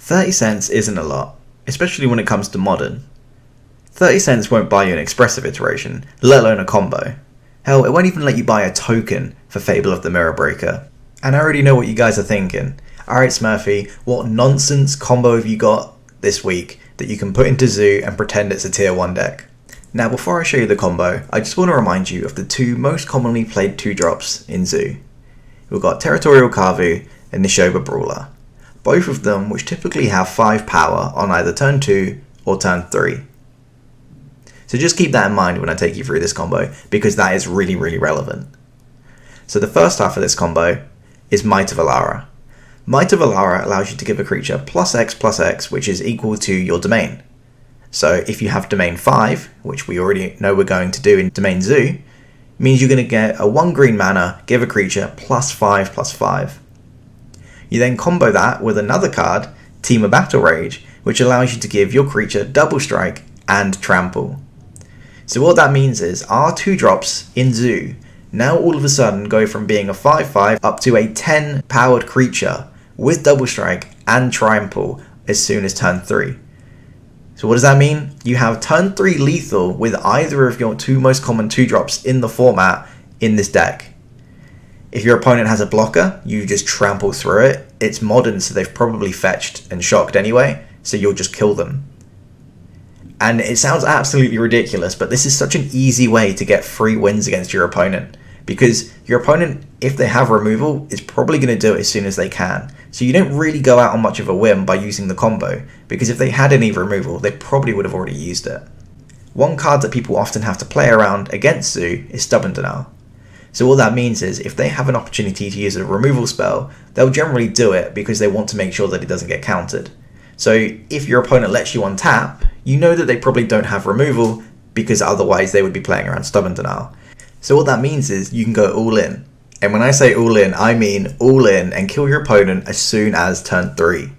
30 cents isn't a lot, especially when it comes to modern. 30 cents won't buy you an expressive iteration, let alone a combo. Hell, it won't even let you buy a token for Fable of the Mirror Breaker. And I already know what you guys are thinking. Alright Smurfy, what nonsense combo have you got this week that you can put into Zoo and pretend it's a tier 1 deck? Now before I show you the combo, I just want to remind you of the two most commonly played 2-drops in Zoo. We've got Territorial Kavu and Nishoba Brawler. Both of them which typically have 5 power on either turn 2 or turn 3. So just keep that in mind when I take you through this combo, because that is really relevant. So the first half of this combo is Might of Alara. Might of Alara allows you to give a creature +X/+X, which is equal to your domain. So if you have domain 5, which we already know we're going to do in domain Zoo, means you're going to get a 1 green mana, give a creature +5/+5. You then combo that with another card, Temur Battle Rage, which allows you to give your creature double strike and trample. So what that means is our 2-drops in Zoo now all of a sudden go from being a 5/5 up to a 10 powered creature with double strike and trample as soon as turn 3. So what does that mean? You have turn 3 lethal with either of your 2 most common 2-drops in the format in this deck. If your opponent has a blocker, you just trample through it. It's modern, so they've probably fetched and shocked anyway, so you'll just kill them. And it sounds absolutely ridiculous, but this is such an easy way to get free wins against your opponent. Because your opponent, if they have removal, is probably going to do it as soon as they can. So you don't really go out on much of a whim by using the combo, because if they had any removal, they probably would have already used it. One card that people often have to play around against Zoo is Stubborn Denial. So what that means is, if they have an opportunity to use a removal spell, they'll generally do it because they want to make sure that it doesn't get countered. So if your opponent lets you untap, you know that they probably don't have removal, because otherwise they would be playing around Stubborn Denial. So what that means is you can go all in. And when I say all in, I mean all in and kill your opponent as soon as turn 3.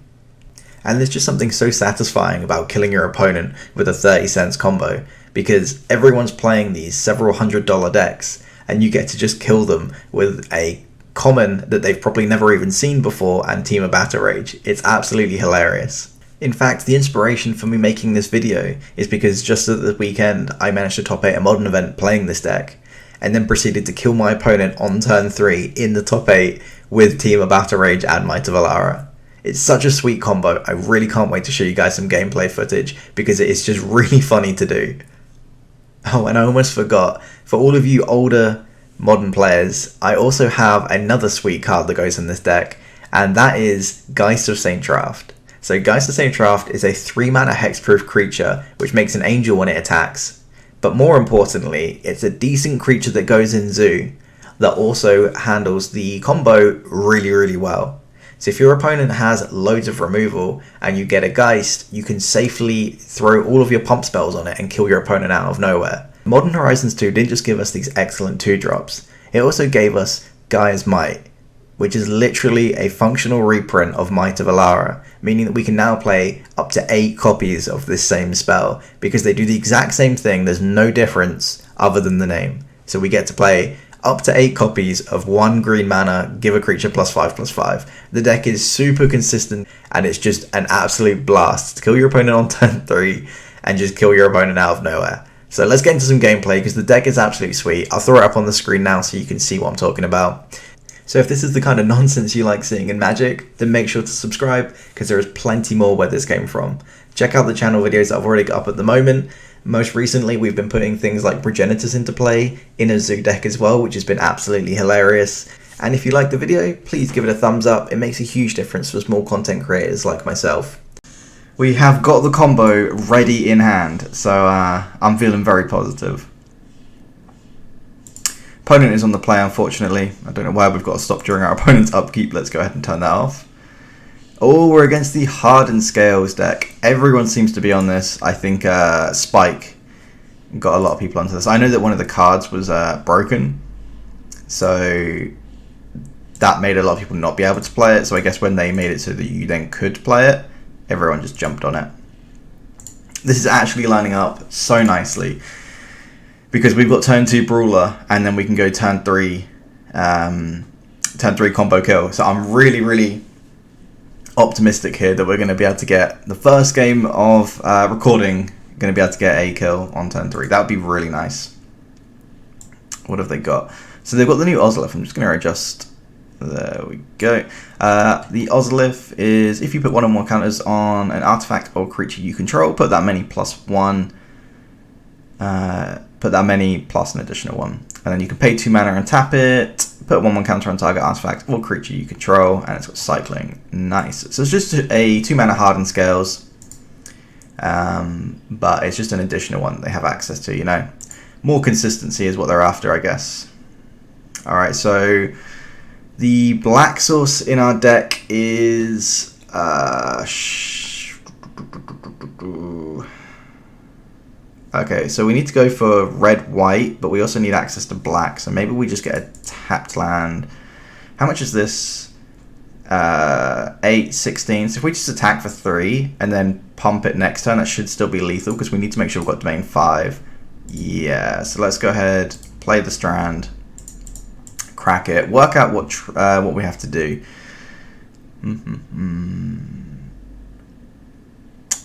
And there's just something so satisfying about killing your opponent with a 30 cents combo, because everyone's playing these several $100 decks, and you get to just kill them with a common that they've probably never even seen before and Temur Battle Rage. It's absolutely hilarious. In fact, the inspiration for me making this video is because just at the weekend I managed to top 8 a modern event playing this deck, and then proceeded to kill my opponent on turn 3 in the top 8 with Temur Battle Rage and Might of Alara. It's such a sweet combo. I really can't wait to show you guys some gameplay footage, because it is just really funny to do. Oh, and I almost forgot, for all of you older modern players, I also have another sweet card that goes in this deck, and that is Geist of St. Traft. So Geist of St. Traft is a 3 mana hexproof creature which makes an angel when it attacks. But more importantly, it's a decent creature that goes in Zoo that also handles the combo really well. So if your opponent has loads of removal and you get a Geist, you can safely throw all of your pump spells on it and kill your opponent out of nowhere. Modern Horizons 2 didn't just give us these excellent 2-drops, it also gave us Gaea's Might, which is literally a functional reprint of Might of Alara, meaning that we can now play up to 8 copies of this same spell, because they do the exact same thing. There's no difference other than the name. So we get to play up to 8 copies of 1 green mana, give a creature +5/+5. The deck is super consistent, and it's just an absolute blast to kill your opponent on turn 3 and just kill your opponent out of nowhere. So let's get into some gameplay, because the deck is absolutely sweet. I'll throw it up on the screen now so you can see what I'm talking about. So if this is the kind of nonsense you like seeing in Magic, then make sure to subscribe, because there is plenty more where this came from. Check out the channel videos that I've already got up at the moment. Most recently, we've been putting things like Progenitors into play in a Zoo deck as well, which has been absolutely hilarious. And if you like the video, please give it a thumbs up. It makes a huge difference for small content creators like myself. We have got the combo ready in hand, so I'm feeling very positive. Opponent is on the play, unfortunately. I don't know why we've got to stop during our opponent's upkeep. Let's go ahead and turn that off. Oh, we're against the Hardend Scales deck. Everyone seems to be on this. I think Spike got a lot of people onto this. I know that one of the cards was broken, so that made a lot of people not be able to play it. So I guess when they made it so that you then could play it, everyone just jumped on it. This is actually lining up so nicely, because we've got turn 2 Brawler, and then we can go turn 3 combo kill. So I'm really optimistic here that we're going to be able to get the first game of recording, going to be able to get a kill on turn 3. That would be really nice. What have they got? So they've got the new Ozolith. I'm just going to adjust. There we go. The Ozolith is if you put one or more counters on an artifact or creature you control, put that many +1. Put that many plus an additional 1. And then you can pay 2 mana and tap it. Put 1/1 counter on target artifact or creature you control, and it's got cycling. Nice. So it's just a 2 mana Hardend Scales, but it's just an additional one they have access to. You know, more consistency is what they're after, I guess. All right, so the black source in our deck is okay, so we need to go for red-white, but we also need access to black, so maybe we just get a tapped land. How much is this? 8, 16. So if we just attack for 3 and then pump it next turn, that should still be lethal because we need to make sure we've got domain 5. Yeah, so let's go ahead, play the Strand, crack it, work out what we have to do.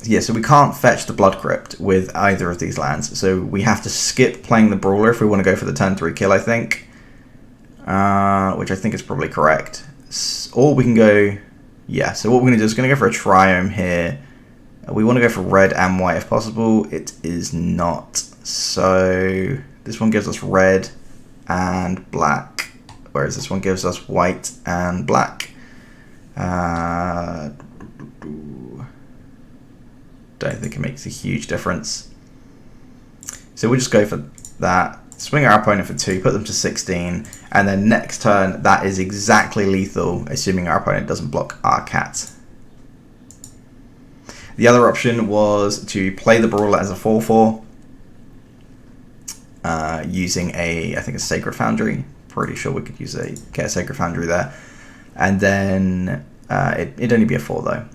Yeah, so we can't fetch the Blood Crypt with either of these lands, so we have to skip playing the Brawler if we want to go for the turn 3 kill, I think. Which I think is probably correct. Or we can go... Yeah, so what we're going to do is going to go for a Triome here. We want to go for red and white if possible. It is not. So this one gives us red and black, whereas this one gives us white and black. Don't think it makes a huge difference. So we'll just go for that. Swing our opponent for 2, put them to 16, and then next turn that is exactly lethal, assuming our opponent doesn't block our cat. The other option was to play the Brawler as a 4/4, using I think a Sacred Foundry. Pretty sure we could get a Sacred Foundry there, and then it'd only be a 4 though.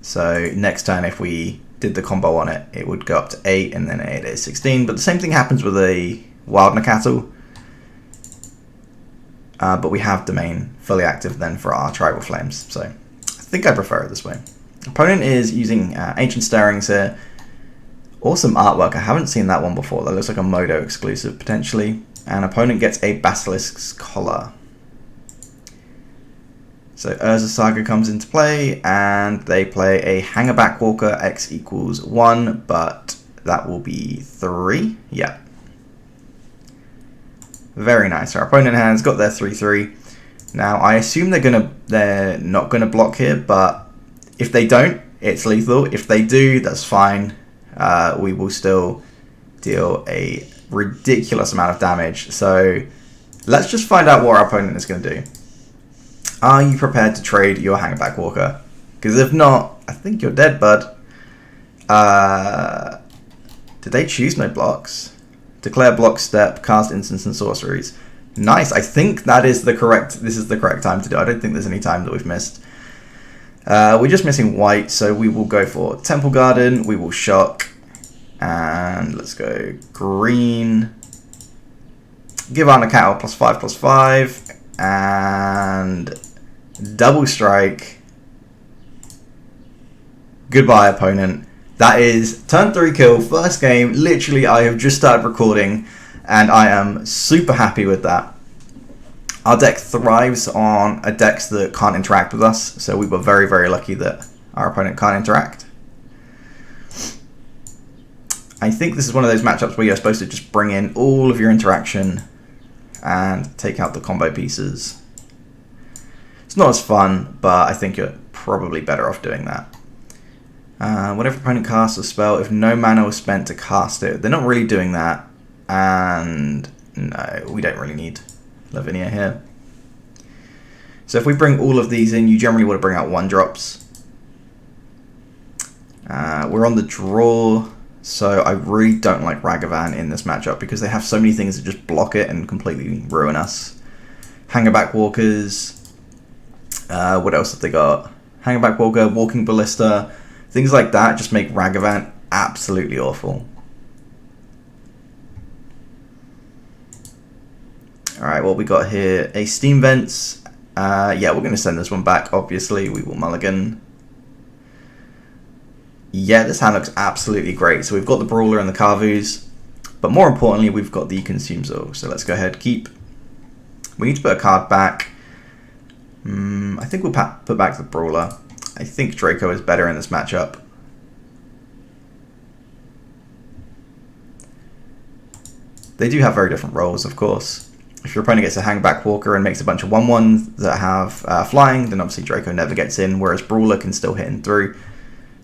So next turn, if we did the combo on it, it would go up to 8, and then 8 is 16. But the same thing happens with a Wild Nacatl. But we have domain fully active then for our Tribal Flames. So I think I prefer it this way. Opponent is using Ancient Stirrings here. Awesome artwork. I haven't seen that one before. That looks like a Modo exclusive potentially. And opponent gets a Basilisk's Collar. So Urza Saga comes into play, and they play a Hangerback Walker, X equals 1, but that will be 3. Yeah. Very nice. Our opponent has got their 3/3. Now I assume they're not gonna block here, but if they don't, it's lethal. If they do, that's fine. We will still deal a ridiculous amount of damage. So let's just find out what our opponent is going to do. Are you prepared to trade your Hangerback Walker? Because if not, I think you're dead, bud. Did they choose no blocks? Declare block step, cast instants and sorceries. Nice. I think that is this is the correct time to do it. I don't think there's any time that we've missed. We're just missing white, so we will go for Temple Garden. We will shock. And let's go green. Give our Nacatl +5/+5. And double strike. Goodbye, opponent. That is turn 3 kill, first game. Literally, I have just started recording, and I am super happy with that. Our deck thrives on decks that can't interact with us, so we were very, very lucky that our opponent can't interact. I think this is one of those matchups where you're supposed to just bring in all of your interaction and take out the combo pieces. It's not as fun, but I think you're probably better off doing that. Whenever opponent casts a spell, if no mana was spent to cast it, they're not really doing that. And no, we don't really need Lavinia here. So if we bring all of these in, you generally want to bring out 1-drops. We're on the draw, so I really don't like Ragavan in this matchup because they have so many things that just block it and completely ruin us. Hangerback Walkers. What else have they got? Hangerback Walker, Walking Ballista. Things like that just make Ragavan absolutely awful. Alright, what we got here? A Steam Vents. Yeah, we're going to send this one back. Obviously, we will mulligan. Yeah, this hand looks absolutely great. So we've got the Brawler and the Kavus, but more importantly, we've got the Consumes All. So let's go ahead, keep. We need to put a card back. I think we'll put back the Brawler. I think Draco is better in this matchup. They do have very different roles, of course. If your opponent gets a Hangback Walker and makes a bunch of 1/1s that have flying, then obviously Draco never gets in, whereas Brawler can still hit in through.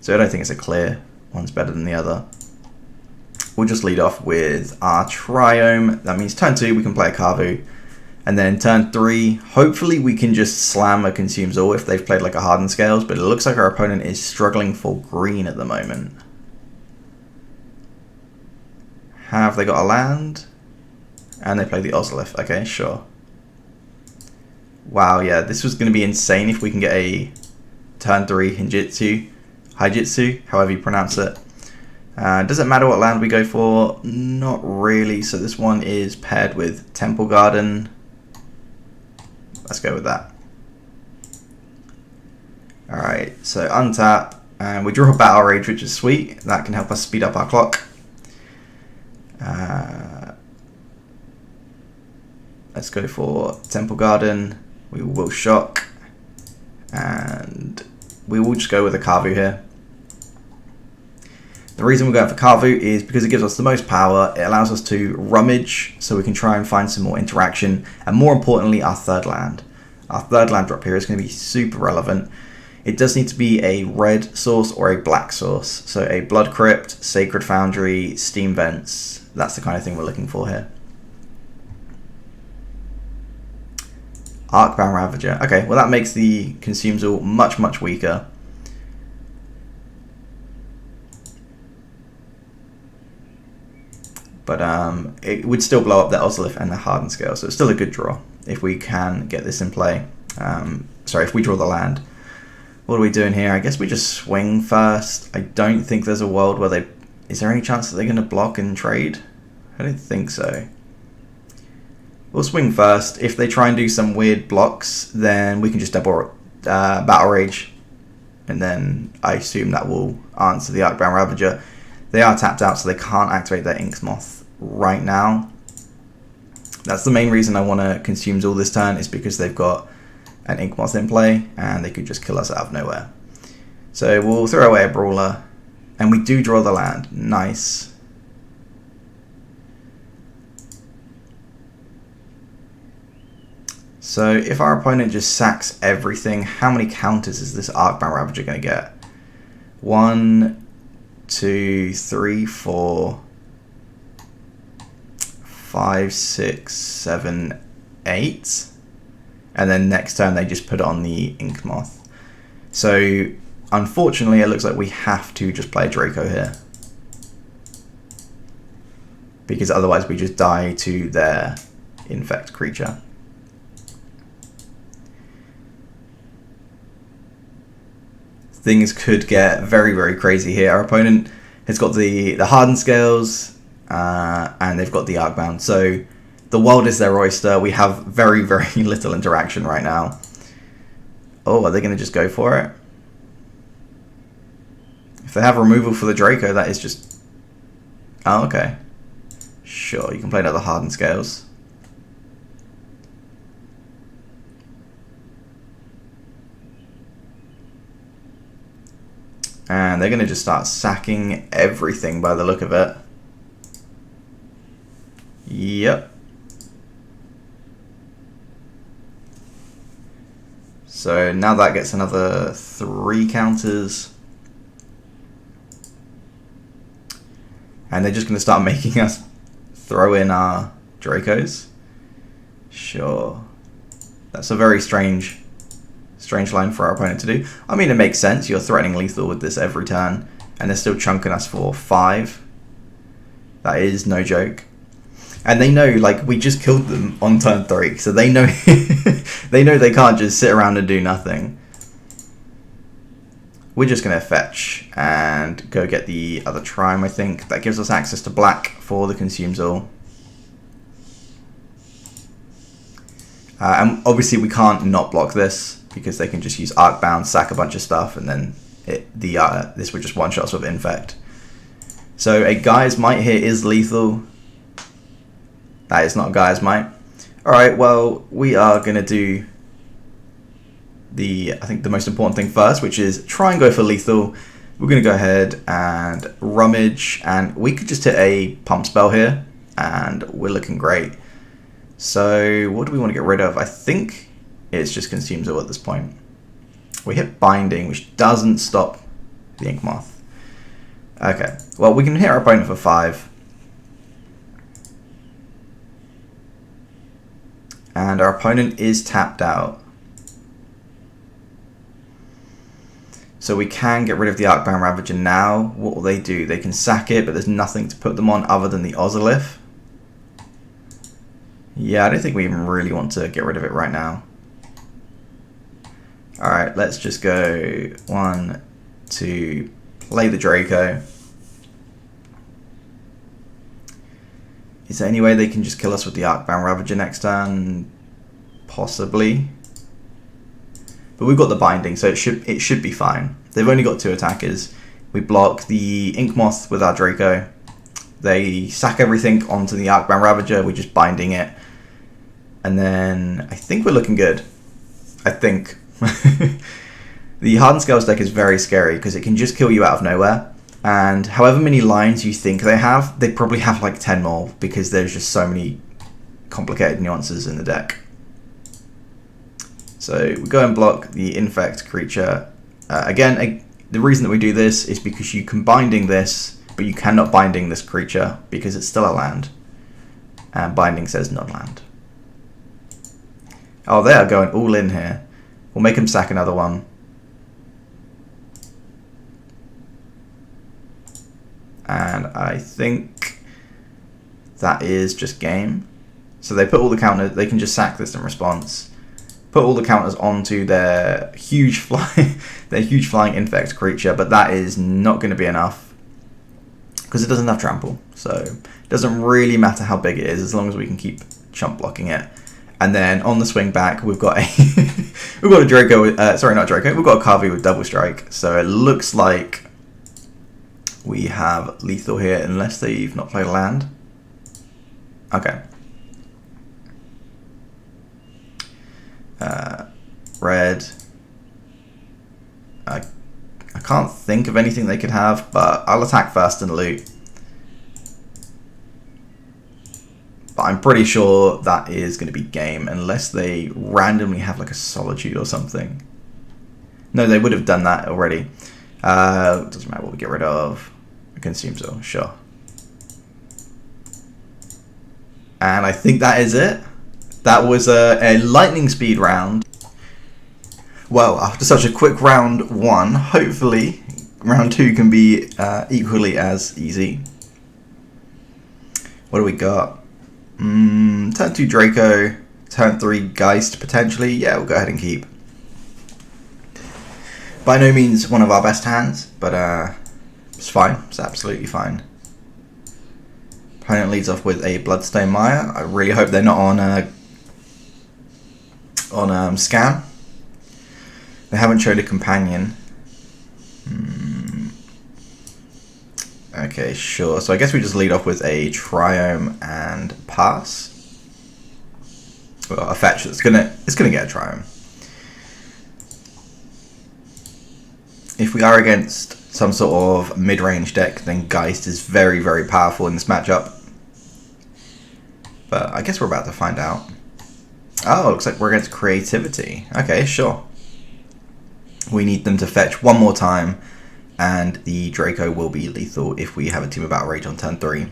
So I don't think it's a clear one's better than the other. We'll just lead off with our Triome. That means turn 2 we can play a Kavu. And then turn 3, hopefully we can just slam a Consumes All if they've played like a Hardend Scales, but it looks like our opponent is struggling for green at the moment. Have they got a land? And they play the Ozolith. Okay, sure. Wow, yeah, this was going to be insane if we can get a turn 3 Hidetsugu, however you pronounce it. Does it matter what land we go for? Not really. So this one is paired with Temple Garden. Let's go with that. Alright, so untap. And we draw a Battle Rage, which is sweet. That can help us speed up our clock. Let's go for Temple Garden. We will shock. And we will just go with a Kavu here. The reason we're going for Kavu is because it gives us the most power. It allows us to rummage, so we can try and find some more interaction. And more importantly, our third land. Our third land drop here is going to be super relevant. It does need to be a red source or a black source. So a Blood Crypt, Sacred Foundry, Steam Vents. That's the kind of thing we're looking for here. Arcbound Ravager. Okay, well that makes the Consumes All much, much weaker. But it would still blow up the Ozolith and the Hardend Scale, so it's still a good draw if we can get this in play. Sorry, if we draw the land. What are we doing here? I guess we just swing first. I don't think there's a world where they... Is there any chance that they're going to block and trade? I don't think so. We'll swing first. If they try and do some weird blocks, then we can just double Battle Rage. And then I assume that will answer the Arcbound Ravager. They are tapped out, so they can't activate their Inksmoth right now. That's the main reason I want to Consumes All this turn, is because they've got an Inkmoth in play, and they could just kill us out of nowhere. So we'll throw away a Brawler, and we do draw the land. Nice. So if our opponent just sacks everything, how many counters is this Arcbound Ravager going to get? 1, 2, 3, 4, 5, 6, 7, 8. And then next turn they just put it on the Inkmoth. So unfortunately it looks like we have to just play Draco here, because otherwise we just die to their infect creature. Things could get very, very crazy here. Our opponent has got the Hardend Scales, and they've got the Arcbound. So the world is their oyster. We have very, very little interaction right now. Oh, are they going to just go for it? If they have removal for the Draco, that is just... Oh, okay. Sure, you can play another Hardend Scales. And they're going to just start sacking everything by the look of it. Yep. So now that gets another 3 counters. And they're just going to start making us throw in our Dracos. Sure. That's a very strange line for our opponent to do. I mean, it makes sense. You're threatening lethal with this every turn, and they're still chunking us for 5. That is no joke. And they know, like, we just killed them on turn 3, so they know they know they can't just sit around and do nothing. We're just going to fetch and go get the other Triome, I think. That gives us access to black for the Consumes All. And obviously we can't not block this, because they can just use Arcbound, sack a bunch of stuff, and then this would just one-shot us with Infect. So a Gaia's Might here is lethal. That is not a Gaia's Might. Alright, well, we are going to do I think the most important thing first, which is try and go for lethal. We're going to go ahead and rummage, and we could just hit a pump spell here, and we're looking great. So what do we want to get rid of? I think it's just Consumes All at this point. We hit Binding, which doesn't stop the Ink Moth. Okay, well, we can hit our opponent for 5. And our opponent is tapped out. So we can get rid of the Arcbound Ravager now. What will they do? They can sack it, but there's nothing to put them on other than the Ozolith. Yeah, I don't think we even really want to get rid of it right now. Alright, let's just go 1, 2, play the Draco. Is there any way they can just kill us with the Arcbound Ravager next turn? Possibly. But we've got the Binding, so it should be fine. They've only got 2 attackers. We block the Ink Moth with our Draco. They sack everything onto the Arcbound Ravager. We're just binding it. And then I think we're looking good. I think. The Hardend Scales deck is very scary because it can just kill you out of nowhere. And however many lines you think they probably have like 10 more, because there's just so many complicated nuances in the deck. So we go and block the Infect creature. Again, the reason that we do this is because you can Binding this, but you cannot Binding this creature because it's still a land. And Binding says non-land. Oh, they are going all in here. We'll make him sack another one. And I think that is just game. So they put all the counters, they can just sack this in response. Put all the counters onto their huge flying Infect creature, but that is not going to be enough because it doesn't have trample. So it doesn't really matter how big it is as long as we can keep chump blocking it. And then on the swing back, we've got a Draco. We've got a Kavu with double strike. So it looks like we have lethal here, unless they've not played a land. Okay. Red. I can't think of anything they could have, but I'll attack first and loot. But I'm pretty sure that is going to be game, unless they randomly have like a Solitude or something. No, they would have done that already. Doesn't matter what we get rid of. Consumes All, sure. And I think that is it. That was a lightning speed round. Well, after such a quick round 1, hopefully round 2 can be equally as easy. What do we got? Turn 2 Draco, turn 3 Geist potentially. Yeah, we'll go ahead and keep. By no means one of our best hands, but it's fine. It's absolutely fine. Opponent leads off with a Bloodstone Mire. I really hope they're not on Scam. They haven't showed a companion. Okay, sure. So I guess we just lead off with a Triome and pass. Well, a fetch that's gonna get a Triome. If we are against some sort of mid-range deck, then Geist is very, very powerful in this matchup. But I guess we're about to find out. Oh, looks like we're against Creativity. Okay, sure. We need them to fetch one more time, and the Draco will be lethal if we have a Team of Battle Rage on turn 3.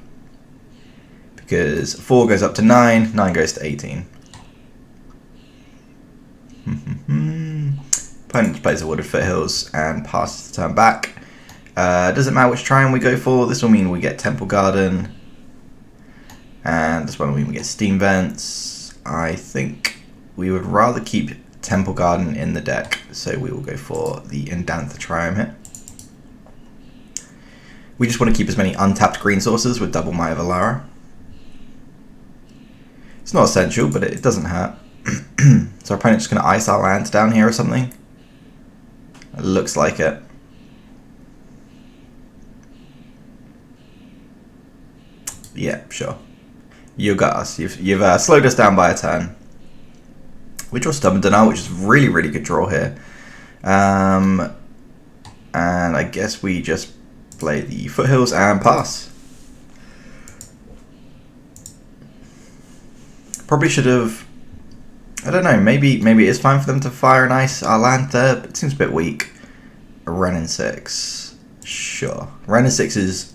Because 4 goes up to 9, 9 goes to 18. Opponent plays a Wooded Foothills and passes the turn back. Doesn't matter which Triumph we go for, this will mean we get Temple Garden. And this one will mean we get Steam Vents. I think we would rather keep Temple Garden in the deck, so we will go for the Indatha Triome here. We just want to keep as many untapped green sources with double Might of Alara. It's not essential, but it doesn't hurt. So our opponent's just going to ice our land down here or something. It looks like it. Yeah, sure. You got us. You've slowed us down by a turn. We draw Stubborn Denial, which is really, really good draw here. And I guess we just play the Foothills and pass. Probably should have... I don't know, maybe it is fine for them to fire and ice our land there, but it seems a bit weak. Wrenn 6. Sure. Wrenn 6 is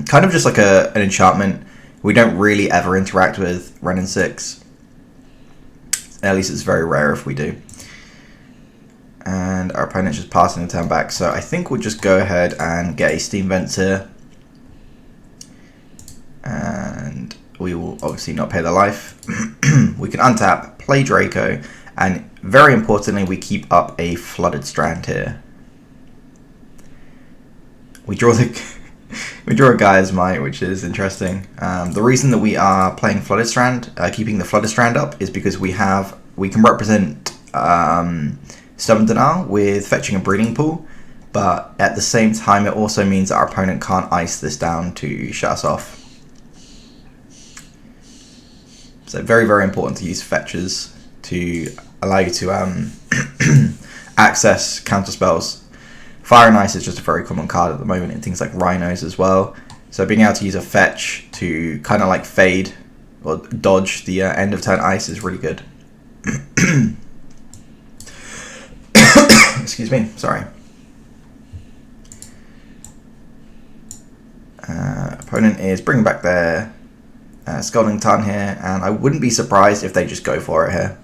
kind of just like an enchantment. We don't really ever interact with Wrenn 6. At least it's very rare if we do. And our opponent's just passing the turn back, so I think we'll just go ahead and get a Steam Vents here. And we will obviously not pay the life. We can untap, play Draco, and very importantly, we keep up a Flooded Strand here. We draw a Gaea's Might, which is interesting. The reason that we are playing Flooded Strand, keeping the Flooded Strand up, is because we can represent Stubborn Denial with fetching a Breeding Pool, but at the same time, it also means that our opponent can't ice this down to shut us off. So very, very important to use fetches to allow you to access counter spells. Fire and Ice is just a very common card at the moment in things like Rhinos as well. So being able to use a fetch to kind of like fade or dodge the end of turn ice is really good. Excuse me, sorry. Opponent is bringing back their Scalding Tarn here, and I wouldn't be surprised if they just go for it here.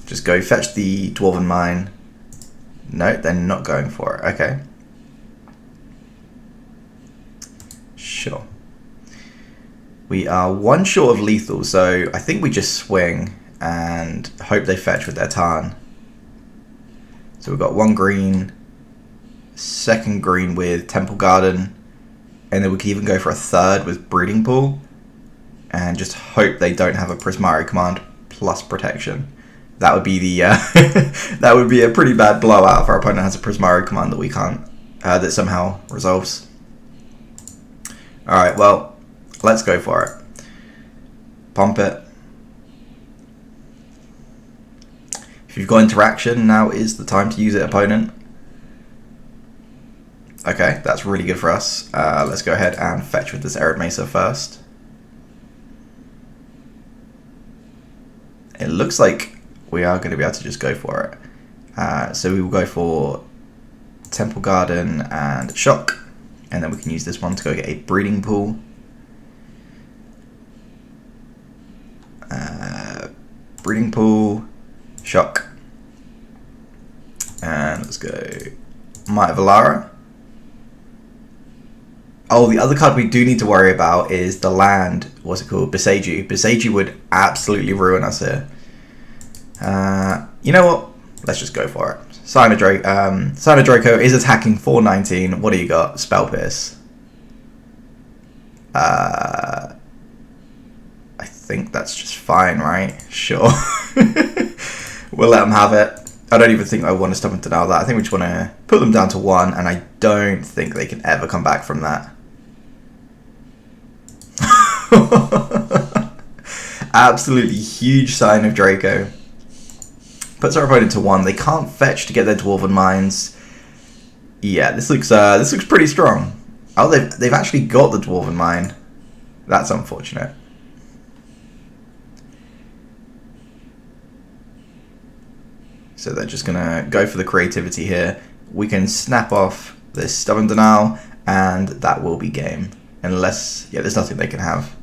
Just go fetch the Dwarven Mine. No, they're not going for it. Okay. Sure. We are one short of lethal, so I think we just swing and hope they fetch with their Tarn. So we've got one green, second green with Temple Garden, and then we could even go for a third with Breeding Pool, and just hope they don't have a Prismari Command plus protection. That would be the that would be a pretty bad blowout if our opponent has a Prismari Command that we can't that somehow resolves. All right, well, let's go for it. Pump it. If you've got interaction, now is the time to use it, opponent. Okay, that's really good for us. Let's go ahead and fetch with this Arid Mesa first. It looks like we are going to be able to just go for it. So we will go for Temple Garden and Shock, and then we can use this one to go get a Breeding Pool. Breeding Pool, Shock, and let's go Might of Alara. Oh, the other card we do need to worry about is the land. What's it called? Beseiju. Beseiju would absolutely ruin us here. You know what? Let's just go for it. Scion of Draco is attacking 419. What do you got? Spell Pierce. I think that's just fine, right? Sure. We'll let them have it. I don't even think I want to stop them to deny that. I think we just want to put them down to 1, and I don't think they can ever come back from that. Absolutely huge Scion of Draco. Puts our opponent to 1. They can't fetch to get their Dwarven Mines. Yeah, this looks pretty strong. Oh, they've actually got the Dwarven Mine. That's unfortunate. So they're just gonna go for the creativity here. We can snap off this Stubborn Denial, and that will be game. Unless, yeah, there's nothing they can have.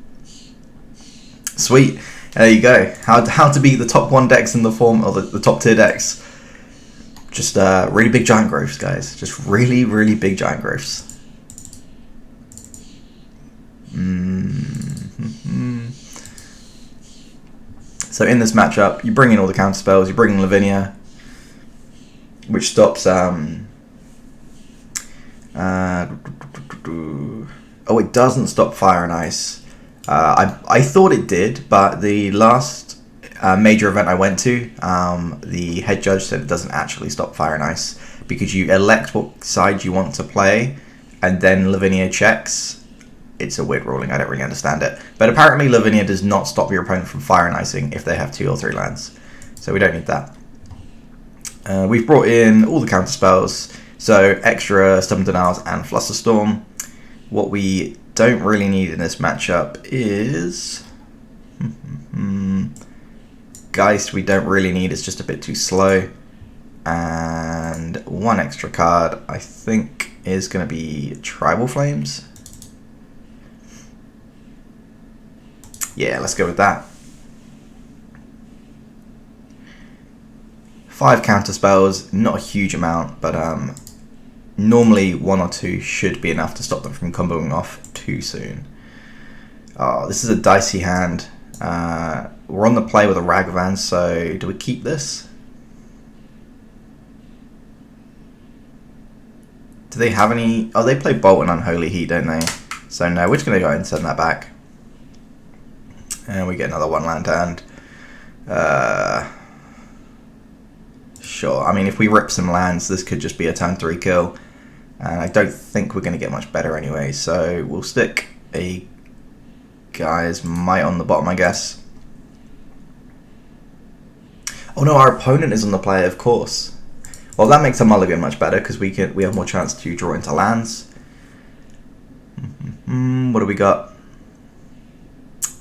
Sweet. There you go. How to beat the top 1 decks in the form, or the top tier decks. Just really big giant growths, guys. Just really, really big giant growths. So in this matchup, you bring in all the counter spells. You bring in Lavinia, which stops. Oh, it doesn't stop Fire and Ice. I thought it did, but the last major event I went to, the head judge said it doesn't actually stop Fire and Ice because you elect what side you want to play, and then Lavinia checks. It's a weird ruling, I don't really understand it. But apparently Lavinia does not stop your opponent from Fire and Icing if they have 2 or 3 lands. So we don't need that. We've brought in all the counter spells, so extra Stubborn Denials and Flusterstorm. What we don't really need in this matchup is... Geist we don't really need, it's just a bit too slow. And 1 extra card, I think, is going to be Tribal Flames. Yeah, let's go with that. 5 counter spells, not a huge amount, but normally 1 or 2 should be enough to stop them from comboing off too soon. Oh, this is a dicey hand. We're on the play with a Ragavan, so do we keep this? Do they have any... Oh, they play Bolt and Unholy Heat, don't they? So no, we're just going to go ahead and send that back. And we get another 1 land hand. Sure, I mean, if we rip some lands, this could just be a turn 3 kill. And I don't think we're going to get much better anyway, so we'll stick a Gaia's Might on the bottom, I guess. Oh no, our opponent is on the play, of course. Well, that makes our mulligan much better, because we have more chance to draw into lands. What do we got?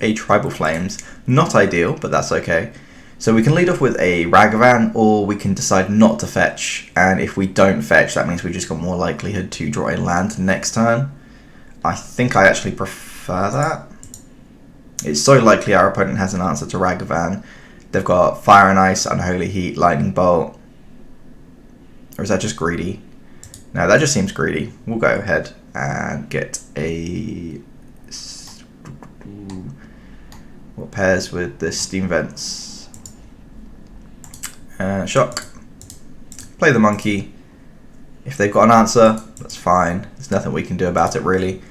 A Tribal Flames. Not ideal, but that's okay. So we can lead off with a Ragavan, or we can decide not to fetch, and if we don't fetch, that means we just got more likelihood to draw a land next turn. I think I actually prefer that. It's so likely our opponent has an answer to Ragavan. They've got Fire and Ice, Unholy Heat, Lightning Bolt. Or is that just greedy? No, that just seems greedy. We'll go ahead and get a... What pairs with the Steam Vents? Shock. Play the Monkey. If they've got an answer, that's fine. There's nothing we can do about it, really.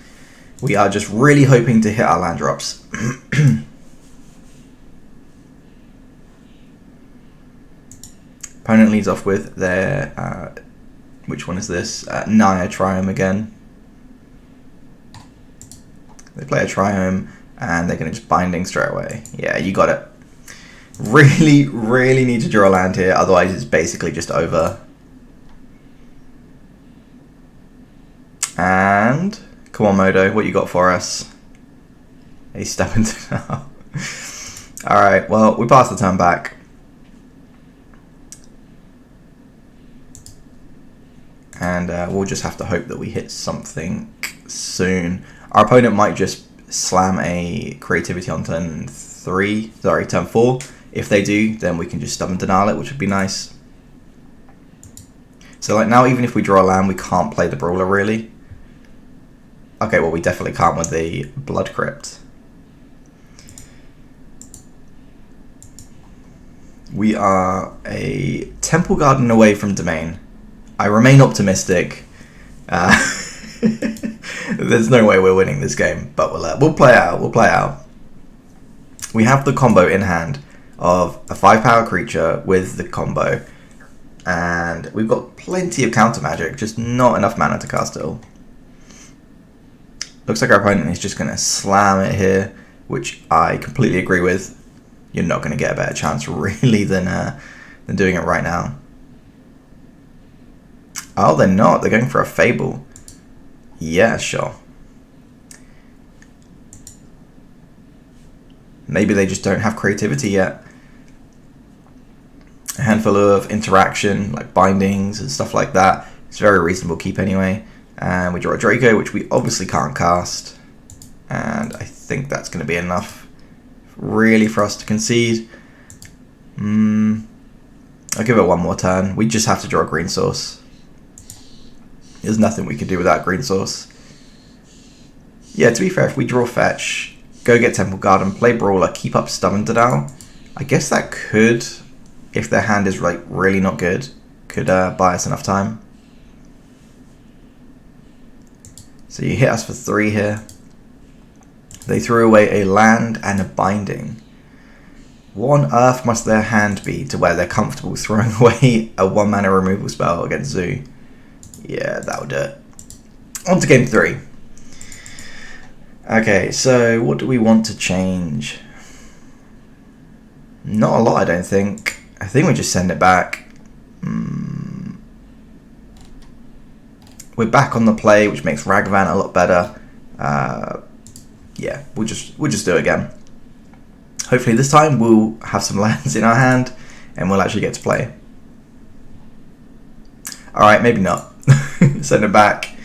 We are just really hoping to hit our land drops. Opponent leads off with their... which one is this? Indatha Triome again. They play a Triome, and they're going to just Binding straight away. Yeah, you got it. Really, really need to draw a land here, otherwise it's basically just over. And... Come on, Modo, what you got for us? A Stubborn Denial. Alright, well, we passed the turn back. And we'll just have to hope that we hit something soon. Our opponent might just slam a Creativity on turn 4. If they do, then we can just Stubborn Denial it, which would be nice. So like now, even if we draw a land, we can't play the Brawler, really. Okay, well, we definitely can't with the Blood Crypt. We are a Temple Garden away from Domain. I remain optimistic. There's no way we're winning this game, but we'll play out. We'll play out. We have the combo in hand of a 5-power creature with the combo, and we've got plenty of counter magic, just not enough mana to cast it all. Looks like our opponent is just going to slam it here, which I completely agree with. You're not going to get a better chance, really, than doing it right now. Oh, they're not. They're going for a Fable. Yeah, sure. Maybe they just don't have creativity yet. A handful of interaction, like bindings and stuff like that. It's very reasonable keep anyway. And we draw a Draco, which we obviously can't cast. And I think that's going to be enough, really, for us to concede. I'll give it one more turn. We just have to draw a green source. There's nothing we can do without green source. Yeah, to be fair, if we draw fetch, go get Temple Garden, play Brawler, keep up Stubborn Denial, I guess that could, if their hand is like really not good, could buy us enough time. So you hit us for 3 here. They threw away a land and a binding. What on earth must their hand be to where they're comfortable throwing away a 1-mana removal spell against Zoo? Yeah, that'll do it. On to game 3. Okay, so what do we want to change? Not a lot, I don't think. I think we just send it back. We're back on the play, which makes Ragavan a lot better. Yeah, we'll just do it again. Hopefully this time we'll have some lands in our hand and we'll actually get to play. Alright, maybe not. Send it back.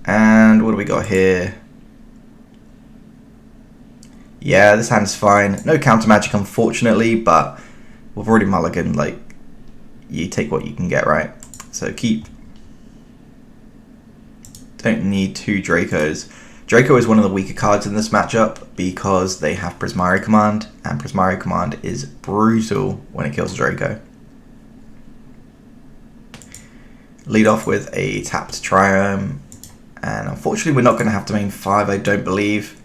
And what do we got here? Yeah, this hand's fine. No counter magic, unfortunately, but we've already mulliganed. Like, you take what you can get, right? So keep. Don't need 2 Dracos. Draco is one of the weaker cards in this matchup because they have Prismari Command, and Prismari Command is brutal when it kills a Draco. Lead off with a tapped Triome, and unfortunately we're not going to have to main 5, I don't believe,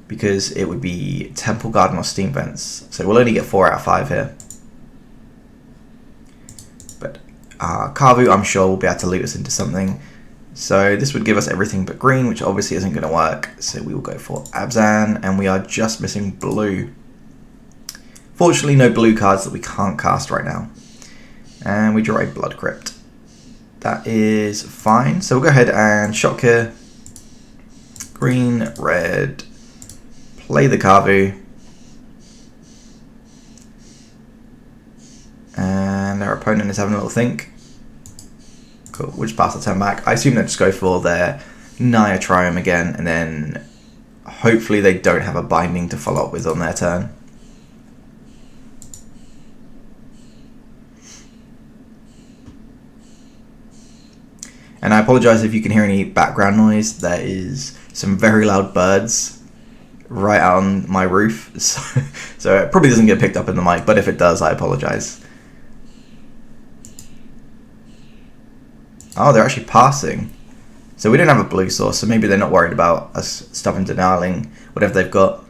because it would be Temple Garden or Steam Vents, so we'll only get 4 out of 5 here. But Kavu, I'm sure, will be able to loot us into something. So this would give us everything but green, which obviously isn't going to work. So we will go for Abzan, and we are just missing blue. Fortunately, no blue cards that we can't cast right now. And we draw a Blood Crypt. That is fine. So we'll go ahead and shock here. Green, red. Play the Kavu. And our opponent is having a little think. Cool, we'll just pass the turn back. I assume they'll just go for their Naya Triome again, and then hopefully they don't have a binding to follow up with on their turn. And I apologise if you can hear any background noise. There is some very loud birds right out on my roof, so it probably doesn't get picked up in the mic, but if it does, I apologise. Oh, they're actually passing. So we don't have a blue source, so maybe they're not worried about us stopping denying whatever they've got.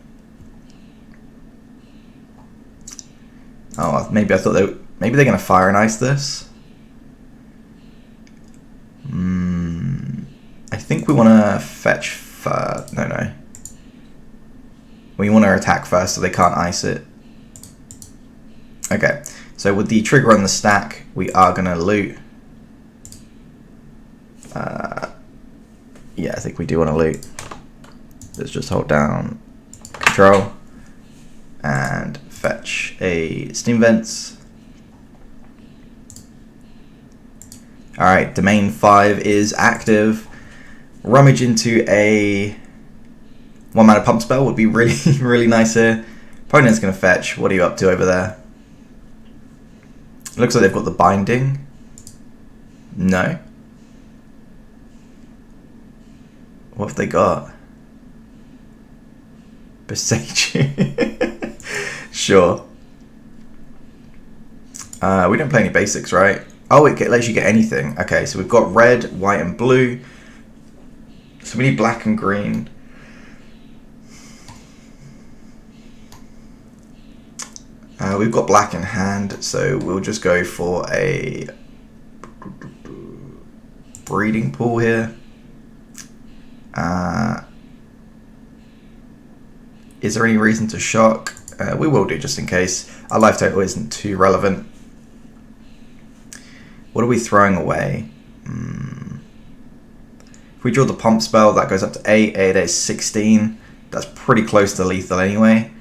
Oh, maybe I thought maybe they're going to Fire and Ice this. I think we want to fetch first. No. We want to attack first so they can't ice it. Okay, so with the trigger on the stack, we are going to loot. Yeah, I think we do want to loot. Let's just hold down Control and fetch a Steam Vents. Alright, Domain 5 is active. Rummage into a 1-mana pump spell would be really, really nice here. Opponent's going to fetch. What are you up to over there? Looks like they've got the binding. No. What have they got? Besage. Sure. We don't play any basics, right? Oh, it lets you get anything. Okay, so we've got red, white, and blue. So we need black and green. We've got black in hand, so we'll just go for a breeding pool here. Is there any reason to shock? We will do just in case. Our life total isn't too relevant. What are we throwing away? If we draw the pump spell, that goes up to 8. 8 is 16. That's pretty close to lethal anyway.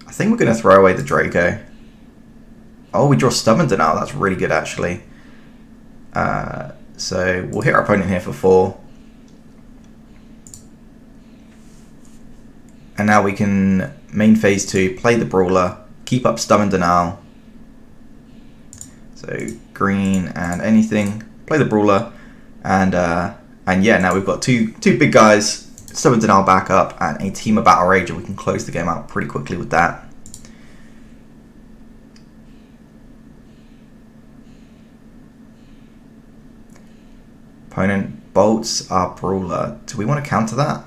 I think we're going to throw away the Draco. Oh, we draw Stubborn Denial. That's really good, actually. So we'll hit our opponent here for 4. And now we can main phase 2, play the Brawler, keep up Stubborn Denial. So green and anything, play the Brawler, and yeah, now we've got two big guys, Stubborn Denial back up, and a Temur Battle Rage, and we can close the game out pretty quickly with that. opponent bolts our Brawler. Do we want to counter that?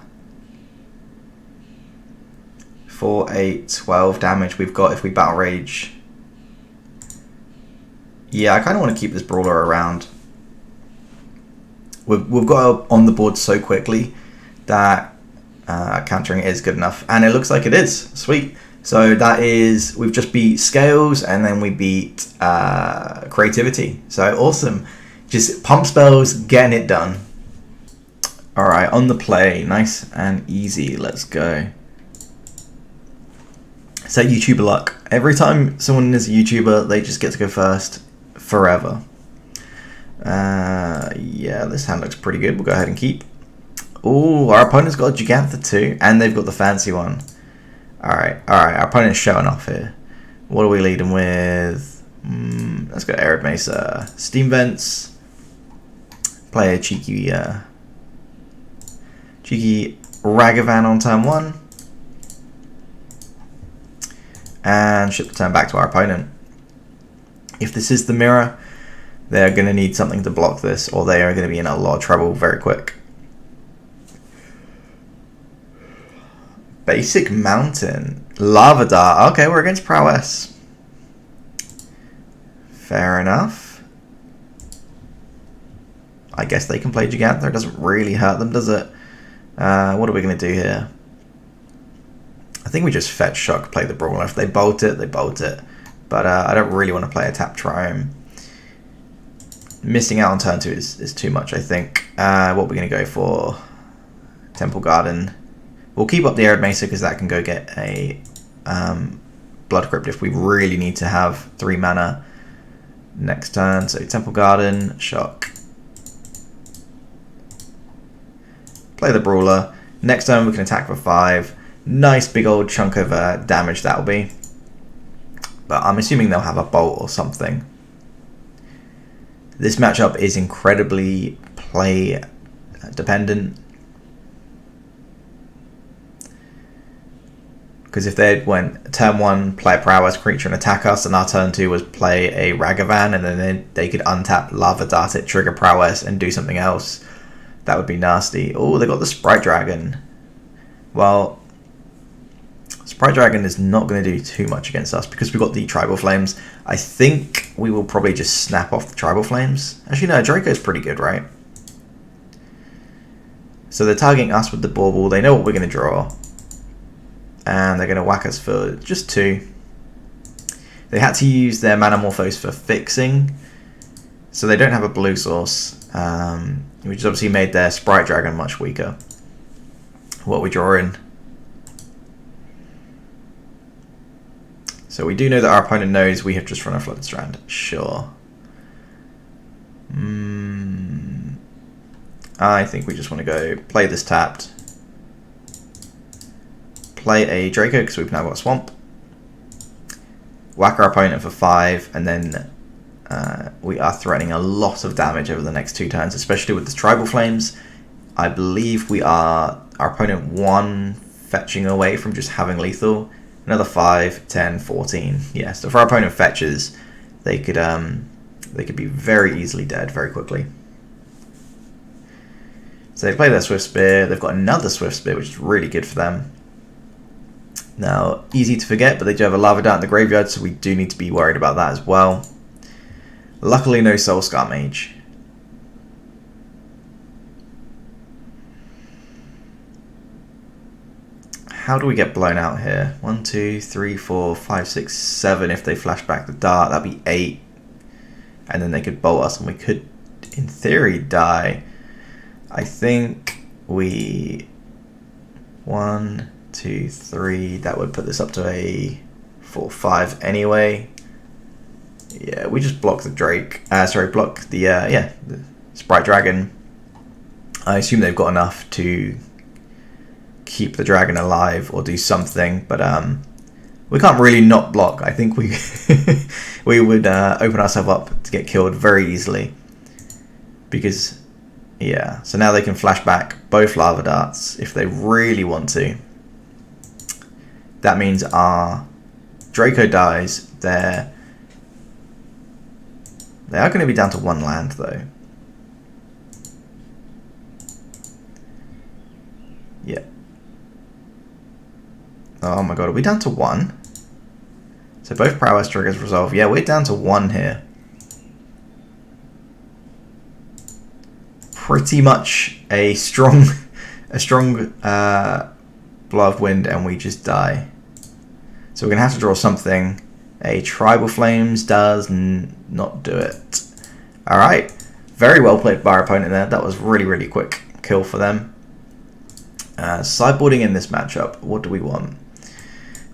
4, 8, 12 damage we've got if we Battle Rage. Yeah, I kind of want to keep this Brawler around. We've got on the board so quickly that countering it is good enough. And it looks like it is. Sweet. So that is, we've just beat Scales and then we beat Creativity. So awesome. Just pump spells, getting it done. Alright, on the play. Nice and easy. Let's go. So YouTuber luck. Every time someone is a YouTuber, they just get to go first forever. Yeah, this hand looks pretty good. We'll go ahead and keep. Oh, our opponent's got a Jegantha too, and they've got the fancy one. Alright, our opponent's showing off here. What are we leading with? Let's go Arid Mesa. Steam Vents. Play a cheeky Ragavan on turn 1. And ship the turn back to our opponent. If this is the mirror, they're going to need something to block this, or they are going to be in a lot of trouble very quick. Basic Mountain. Lava Dart. Okay, we're against Prowess. Fair enough. I guess they can play Jegantha. It doesn't really hurt them, does it? What are we going to do here? I think we just fetch shock, play the Brawler. If they bolt it, they bolt it. But I don't really want to play a tap Triome. Missing out on turn 2 is too much, I think. What we're going to go for? Temple Garden. We'll keep up the Arid Mesa because that can go get a Blood Crypt if we really need to have 3 mana next turn. So Temple Garden, shock. Play the Brawler. Next turn we can attack for 5. Nice big old chunk of damage that'll be. But I'm assuming they'll have a bolt or something. This matchup is incredibly play dependent. Because if they went turn 1, play a Prowess creature and attack us, and our turn 2 was play a Ragavan, and then they could untap Lava Dart it, trigger Prowess, and do something else, that would be nasty. Oh, they got the Sprite Dragon. Well, Sprite Dragon is not going to do too much against us because we've got the Tribal Flames. I think we will probably just snap off the Tribal Flames. Actually, no, Draco's pretty good, right? So they're targeting us with the Bauble. They know what we're going to draw. And they're going to whack us for just 2. They had to use their Manamorphose for fixing. So they don't have a blue source. Which obviously made their Sprite Dragon much weaker. What we draw in. So we do know that our opponent knows we have just run a Flooded Strand. Sure. I think we just want to go play this tapped. Play a Draco because we've now got a Swamp. Whack our opponent for 5, and then we are threatening a lot of damage over the next 2 turns, especially with the Tribal Flames. I believe our opponent 1 fetching away from just having lethal. Another 5, 10, 14. Yeah, so if our opponent fetches, they could be very easily dead very quickly. So they play their Swift Spear. They've got another Swift Spear, which is really good for them. Now, easy to forget, but they do have a Lava Dart in the graveyard, so we do need to be worried about that as well. Luckily, no Soul Scar Mage. How do we get blown out here? 1, 2, 3, 4, 5, 6, 7. If they flash back the dart, that'd be 8. And then they could bolt us, and we could, in theory, die. I think we... 1, 2, 3. That would put this up to a 4, 5 anyway. Yeah, we just block the Drake. Block the the Sprite Dragon. I assume they've got enough to keep the dragon alive or do something, but we can't really not block. I think we we would open ourselves up to get killed very easily because yeah. So now they can flash back both Lava Darts if they really want to. That means our Draco dies. They are going to be down to 1 land though. Oh my god, are we down to 1? So both prowess triggers resolve. Yeah, we're down to 1 here. Pretty much a strong blow of wind, and we just die. So we're gonna have to draw something. A Tribal Flames does not do it. All right, very well played by our opponent there. That was really quick kill for them. Sideboarding in this matchup, what do we want?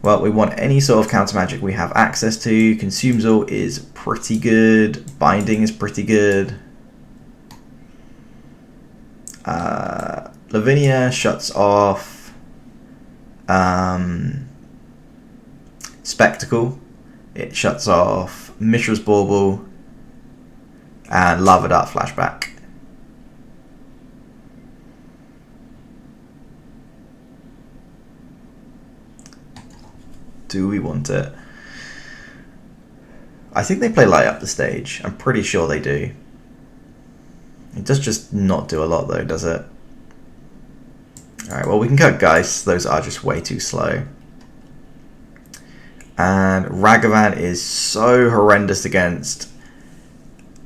Well, we want any sort of counter magic we have access to. Consumes All is pretty good. Binding is pretty good. Lavinia shuts off. Spectacle. It shuts off Mishra's Bauble and Lava Dart Flashback. Do we want it? I think they play Light Up the Stage. I'm pretty sure they do. It does just not do a lot though, does it? Alright, well we can cut Geist. Those are just way too slow. And Ragavan is so horrendous against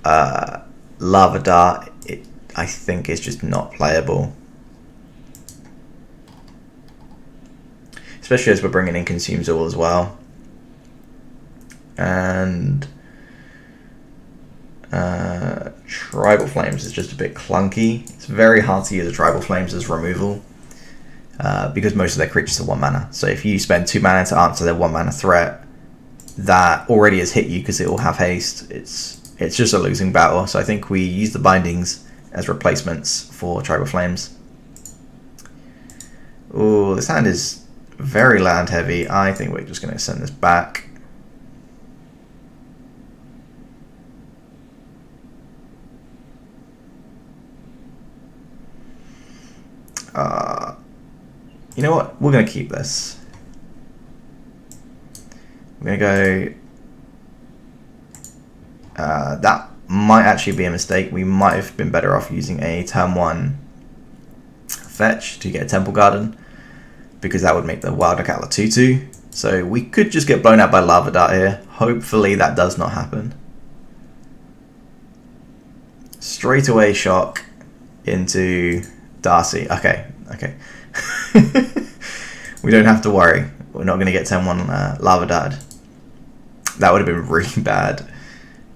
Lava Dart. It, I think, is just not playable. Especially as we're bringing in Consumes All as well. And Tribal Flames is just a bit clunky. It's very hard to use a Tribal Flames as removal. Because most of their creatures are 1 mana. So if you spend 2 mana to answer their 1 mana threat, that already has hit you because it will have haste. It's just a losing battle. So I think we use the bindings as replacements for Tribal Flames. Ooh, this hand is very land heavy. I think we're just going to send this back. You know what? We're going to keep this. We're going to go... that might actually be a mistake. We might have been better off using a turn 1 fetch to get a Temple Garden, because that would make the Wild Nacatl a 2/2. So we could just get blown out by Lava Dart here. Hopefully that does not happen. Straight away shock into Darcy. Okay. We don't have to worry. We're not going to get 10-1 Lava Dart. That would have been really bad.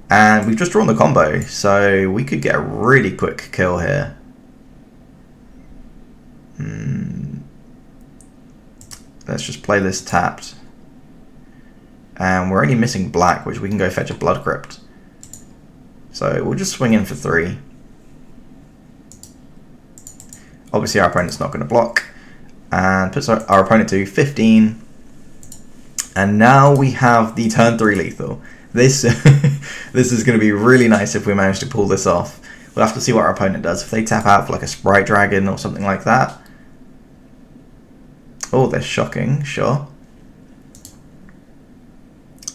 And we've just drawn the combo, so we could get a really quick kill here. Let's just play this tapped. And we're only missing black, which we can go fetch a Blood Crypt. So we'll just swing in for 3. Obviously our opponent's not going to block. And puts our opponent to 15. And now we have the turn 3 lethal. This this is going to be really nice if we manage to pull this off. We'll have to see what our opponent does. If they tap out for like a Sprite Dragon or something like that. Oh, they're shocking, sure.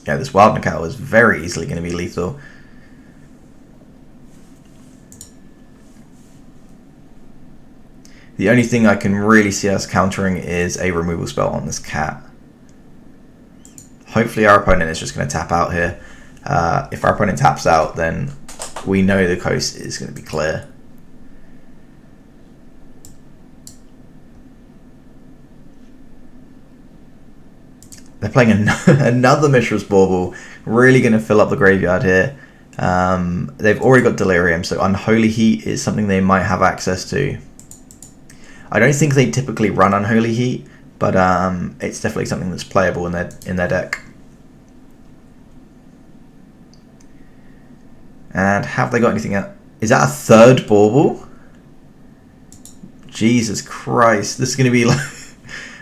Yeah, this Wild Nacatl is very easily going to be lethal. The only thing I can really see us countering is a removal spell on this cat. Hopefully our opponent is just going to tap out here. If our opponent taps out, then we know the coast is going to be clear. They're playing another Mishra's Bauble, really going to fill up the graveyard here. They've already got Delirium, so Unholy Heat is something they might have access to. I don't think they typically run Unholy Heat, but it's definitely something that's playable in their deck. And have they got anything else? Is that a third Bauble? Jesus Christ! This is gonna be like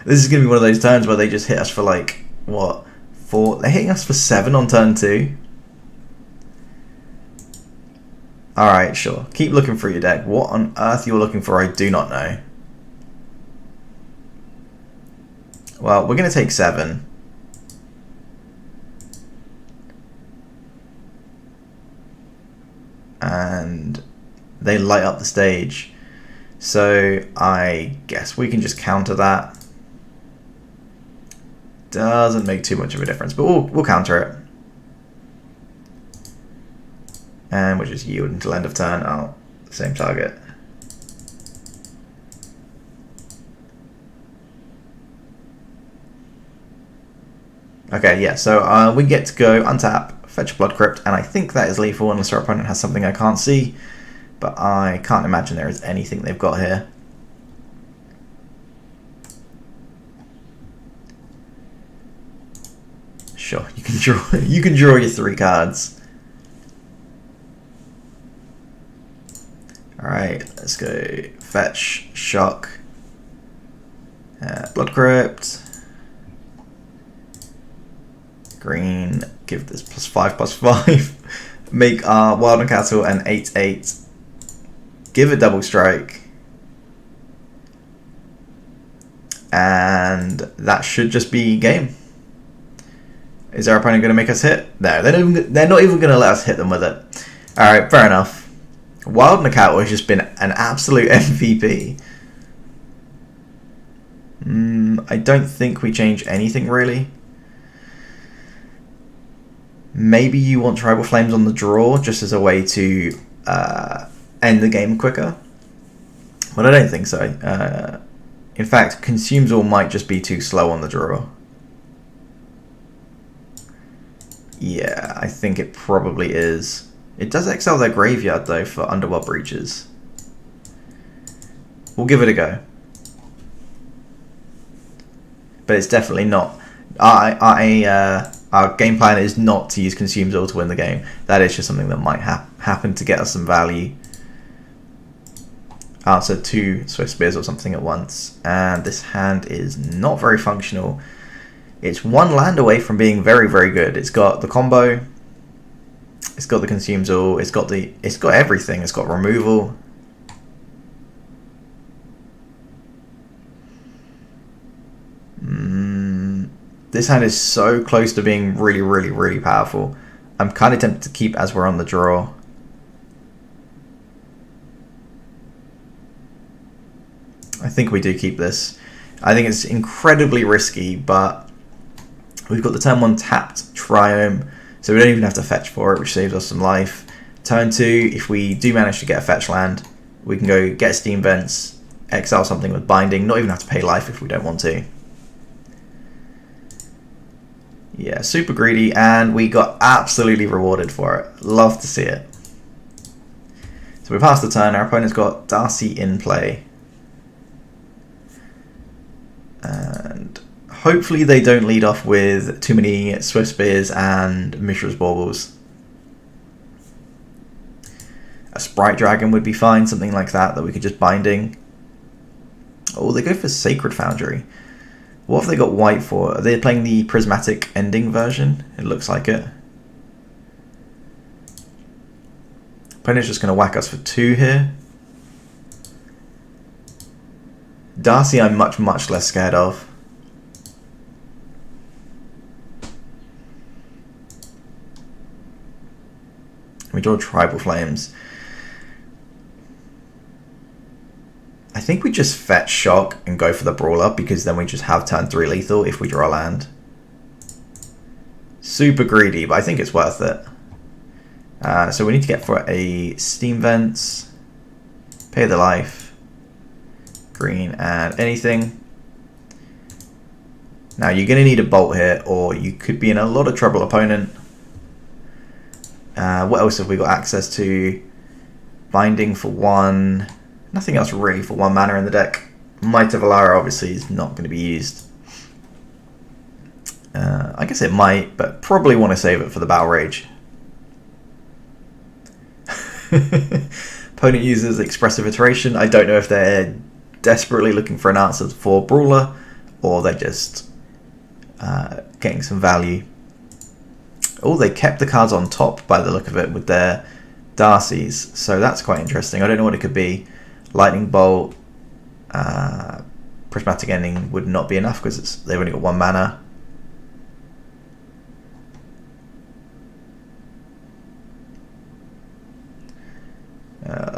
this is gonna be one of those turns where they just hit us for like what 4? They're hitting us for 7 on turn 2. All right, sure. Keep looking through your deck. What on earth you're looking for, I do not know. Well, we're going to take 7. And they light up the stage. So I guess we can just counter that. doesn't make too much of a difference, but we'll counter it. And we'll just yield until end of turn. Oh, same target. Okay, yeah, so we get to go untap, fetch Blood Crypt, and I think that is lethal unless our opponent has something I can't see, but I can't imagine there is anything they've got here. Sure, you can draw your 3 cards. Alright, let's go fetch, shock, Blood Crypt. Green, give this +5/+5. Make our Wild Nacatl an 8/8. Give a double strike. And that should just be game. Is our opponent going to make us hit? No, they're not even going to let us hit them with it. Alright, fair enough. Wild Nacatl has just been an absolute MVP. I don't think we change anything really. Maybe you want Tribal Flames on the draw just as a way to end the game quicker. But I don't think so. In fact, Consumes All might just be too slow on the draw. Yeah, I think it probably is. It does exile their graveyard though for Underworld Breaches. We'll give it a go. But it's definitely not. Our game plan is not to use Consumes All to win the game. That is just something that might happen to get us some value. So 2 Swift Spears or something at once. And this hand is not very functional. It's 1 land away from being very, very good. It's got the combo. It's got the Consumes All. It's got everything. It's got removal. This hand is so close to being really, really, really powerful. I'm kind of tempted to keep as we're on the draw. I think we do keep this. I think it's incredibly risky, but we've got the turn 1 tapped Triome, so we don't even have to fetch for it, which saves us some life. Turn 2, if we do manage to get a fetch land, we can go get Steam Vents, exile something with Binding, not even have to pay life if we don't want to. Yeah, super greedy, and we got absolutely rewarded for it. Love to see it. So we passed the turn, our opponent's got Darcy in play. And hopefully they don't lead off with too many Swift Spears and Mishra's Baubles. A Sprite Dragon would be fine, something like that we could just Binding. Oh, they go for Sacred Foundry. What have they got white for? Are they playing the Prismatic Ending version? It looks like it. Opponent's just going to whack us for 2 here. Darcy I'm much, much less scared of. We draw Tribal Flames. I think we just fetch Shock and go for the Brawler, because then we just have turn 3 lethal if we draw land. Super greedy, but I think it's worth it. So we need to get for a Steam Vents, pay the life, green, and anything. Now you're going to need a Bolt here, or you could be in a lot of trouble, opponent. What else have we got access to? Binding for 1. Nothing else really for 1 mana in the deck. Might of Alara obviously is not going to be used. I guess it might, but probably want to save it for the Battle Rage. Opponent uses Expressive Iteration. I don't know if they're desperately looking for an answer for Brawler, or they're just getting some value. Oh, they kept the cards on top by the look of it with their Darcy's, so that's quite interesting. I don't know what it could be. Lightning Bolt, Prismatic Ending would not be enough because they've only got 1 mana.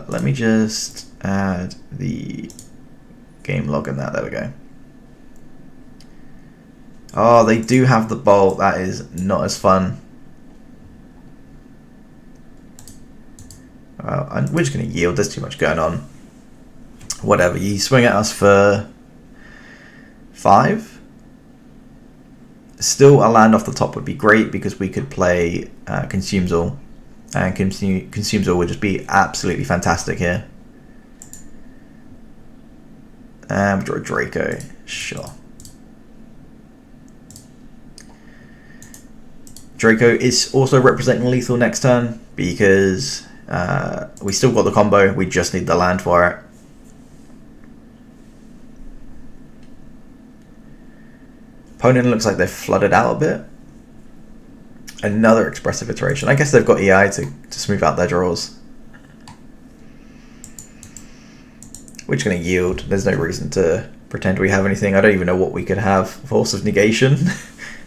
Let me just add the game log in that. There we go. Oh, they do have the bolt. That is not as fun. We're just going to yield. There's too much going on. Whatever. You swing at us for 5. Still, a land off the top would be great because we could play Consumes All. And Consumes All would just be absolutely fantastic here. And we draw a Draco. Sure. Draco is also representing lethal next turn because we still got the combo. We just need the land for it. Opponent looks like they've flooded out a bit. Another expressive iteration. I guess they've got EI to smooth out their draws. We're just going to yield. There's no reason to pretend we have anything. I don't even know what we could have. Force of Negation.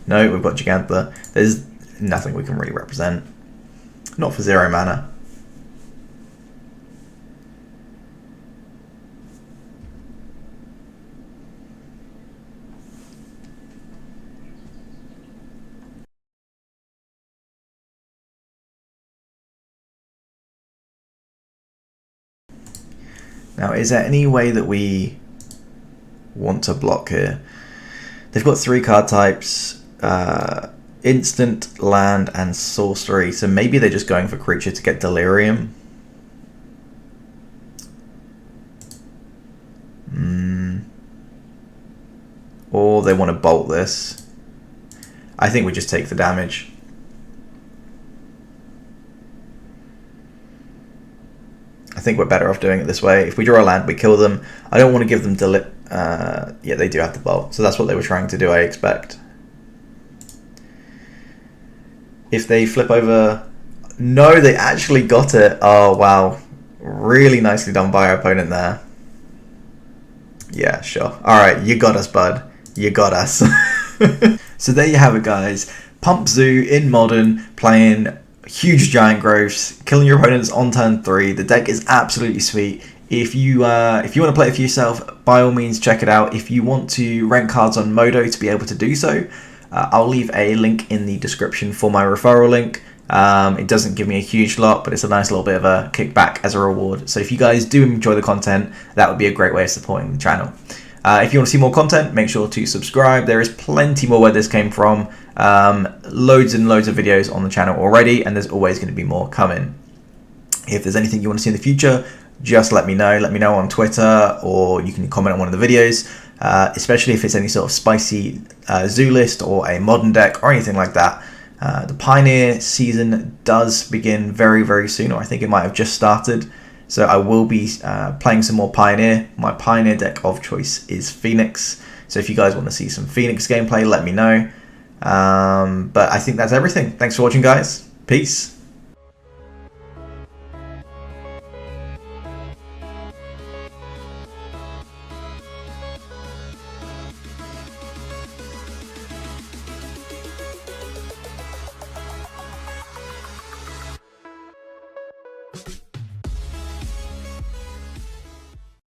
No, we've got Jegantha. There's nothing we can really represent. Not for 0 mana. Now, is there any way that we want to block here? They've got 3 card types, instant, land, and sorcery. So maybe they're just going for creature to get delirium. Or they want to bolt this. I think we just take the damage. I think we're better off doing it this way. If we draw a land, we kill them. I don't want to give them yeah, they do have the bolt. So that's what they were trying to do, I expect. If they flip over... No, they actually got it. Oh, wow. Really nicely done by our opponent there. Yeah, sure. Alright, you got us, bud. You got us. So there you have it, guys. Pump Zoo in Modern, playing huge giant growths, killing your opponents on turn 3. The deck is absolutely sweet. If you want to play it for yourself, by all means check it out. If you want to rank cards on Modo to be able to do so, I'll leave a link in the description for my referral link. It doesn't give me a huge lot, but it's a nice little bit of a kickback as a reward. So if you guys do enjoy the content, that would be a great way of supporting the channel. If you want to see more content, make sure to subscribe. There is plenty more where this came from. Loads and loads of videos on the channel already, and there's always going to be more coming. If there's anything you want to see in the future, just let me know. Let me know on Twitter, or you can comment on one of the videos, especially if it's any sort of spicy zoo list or a modern deck or anything like that. The Pioneer season does begin very, very soon, or I think it might have just started. So I will be playing some more Pioneer. My Pioneer deck of choice is Phoenix. So if you guys want to see some Phoenix gameplay, let me know. But I think that's everything. Thanks for watching, guys. Peace.